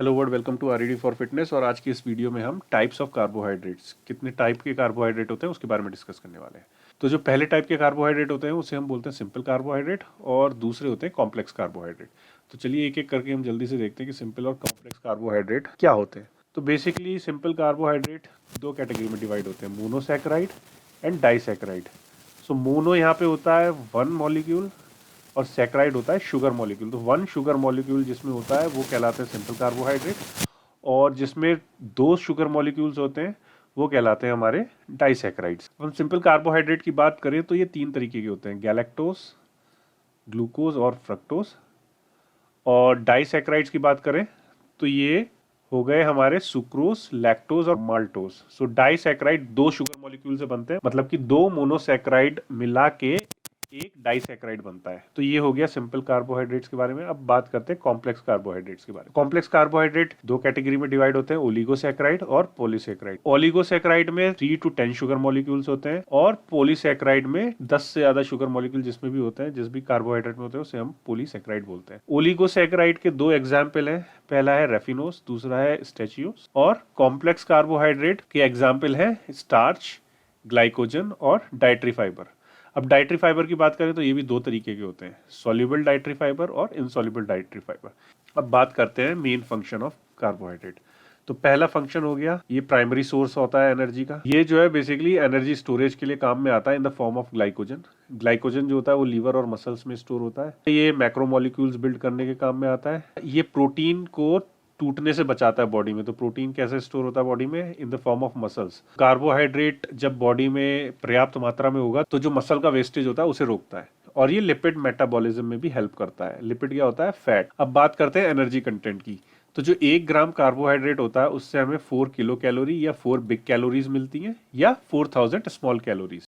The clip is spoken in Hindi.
Hello world, welcome to R E D for fitness. और आज की इस वीडियो में हम टाइप्स ऑफ कार्बोहाइड्रेट्स, कितने टाइप के कार्बोहाइड्रेट होते हैं उसके बारे में डिस्कस करने वाले हैं। तो जो पहले टाइप के कार्बोहाइड्रेट होते हैं उसे हम बोलते हैं सिंपल कार्बोहाइड्रेट, और दूसरे होते हैं कॉम्प्लेक्स कार्बोहाइड्रेट। तो चलिए एक एक करके हम जल्दी से देखते हैं कि सिंपल और कॉम्प्लेक्स कार्बोहाइड्रेट क्या होते हैं। तो बेसिकली सिंपल कार्बोहाइड्रेट दो कैटेगरी में डिवाइड होते हैं, monosaccharide and disaccharide. So mono यहाँ पे होता है वन मॉलिक्यूल और सैकराइड होता है शुगर मॉलिक्यूल। तो वन शुगर मॉलिक्यूल जिसमें होता है वो कहलाते हैं सिंपल कार्बोहाइड्रेट, और जिसमें दो शुगर मॉलिक्यूल्स होते हैं वो कहलाते हैं हमारे डाइसैकेराइड्स। हम सिंपल कार्बोहाइड्रेट की बात करें तो ये तीन तरीके के होते हैं, गैलेक्टोज, ग्लूकोज और फ्रक्टोज। और डाइसैकेराइड्स की बात करें तो ये हो गए हमारे सुक्रोज, लैक्टोज और माल्टोज। सो डाइसैकेराइड दो शुगर मॉलिक्यूल से बनते हैं, मतलब कि दो मोनोसैकेराइड मिला के एक डाइसैकेराइड बनता है। तो ये हो गया सिंपल कार्बोहाइड्रेट्स के बारे में। अब बात करते हैं कॉम्प्लेक्स कार्बोहाइड्रेट्स के बारे में। कॉम्प्लेक्स कार्बोहाइड्रेट दो कैटेगरी में डिवाइड होते हैं, ओलिगोसैकेराइड और पॉलीसैकेराइड। ओलिगोसैकेराइड में 3 to 10 शुगर मॉलिक्यूल्स होते हैं, और पॉलीसैकेराइड में 10 से ज्यादा शुगर मॉलिक्यूल जिसमें भी होते हैं, जिस भी कार्बोहाइड्रेट में होते हैं उसे हम पॉलीसैकेराइड बोलते हैं। ओलिगोसैकेराइड के दो एग्जाम्पल हैं, पहला है रेफिनोस, दूसरा है स्टेचियोस। और कॉम्प्लेक्स कार्बोहाइड्रेट के एग्जाम्पल है स्टार्च, ग्लाइकोजन और डाइटरी फाइबर। अब डाइटरी फाइबर की बात करें तो ये भी दो तरीके के होते हैं, सॉल्युबल डाइटरी फाइबर और इनसॉल्युबल डाइटरी फाइबर। अब बात करते हैं मेन फंक्शन ऑफ कार्बोहाइड्रेट। तो पहला फंक्शन हो गया, ये प्राइमरी सोर्स होता है एनर्जी का। ये जो है बेसिकली एनर्जी स्टोरेज के लिए काम में आता है in the form of glycogen. Glycogen जो होता है वो लीवर और मसल्स में स्टोर होता है। ये मैक्रोमोलिक्यूल्स बिल्ड करने के काम में आता है। ये प्रोटीन को टूटने से बचाता है बॉडी में। तो प्रोटीन कैसे स्टोर होता है बॉडी में? In the form of muscles. Carbohydrate जब बॉडी में पर्याप्त मात्रा में होगा तो जो मसल का वेस्टेज होता है उसे रोकता है, और ये लिपिड मेटाबॉलिज्म में भी हेल्प करता है। लिपिड क्या होता है? फैट। अब बात करते हैं एनर्जी कंटेंट की। तो जो 1 ग्राम कार्बोहाइड्रेट होता है उससे हमें 4 किलो कैलोरी या 4 बिग कैलोरीज मिलती हैं, या 4000 स्मॉल कैलोरीज।